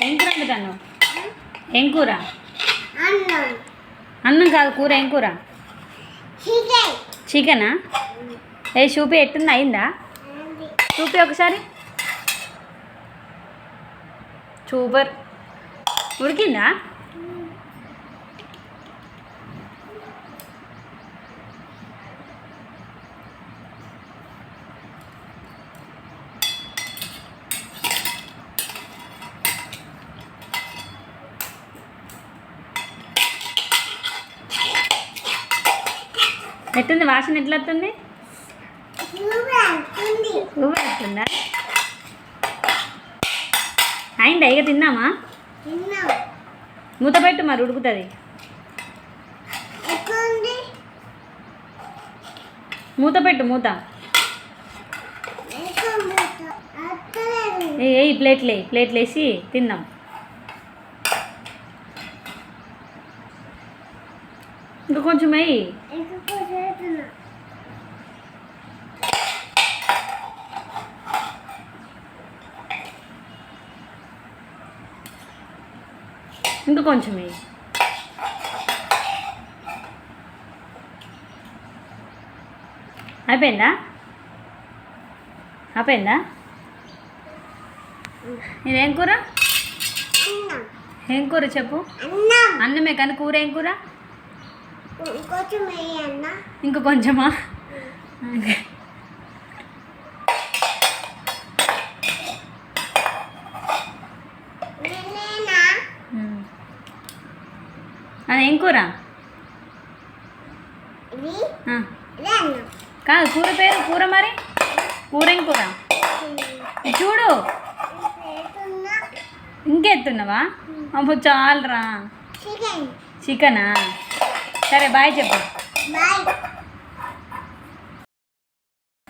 ఏం కూర వండుతాను? ఏం కూర? అన్నం కాదు, కూర ఏం కూర? చికెనా? ఏ చూపి, ఎట్టుంది? అయిందా? చూపి ఒకసారి. సూపర్. ఉడికిందా? ఎట్టుంది వాసన? ఎట్లా వస్తుంది? వస్తుందా? అయిందా? ఇక తిన్నామా? మూత పెట్టు, మరి ఉడుకుతుంది. మూత పెట్టు, మూత. ఏ ప్లేట్లు వేసి తిందాం. ఇంకా కొంచెం వేయి. ఇంకా కొంచెం వేయి. అయిపోయిందా? అయిపోయిందా? ఇదేం కూర? ఏం కూర చెప్పు. అన్నమే కానీ కూర ఏం కూర? ఇంక కొంచెమా? అదేం కూర? కాదు, కూర పేరు కూర. మరి కూర ఏం కూర? చూడు, ఇంకెత్తున్నావా? అబ్బో చాలరా. చికెనా? సరే బాయ్ చెప్పు.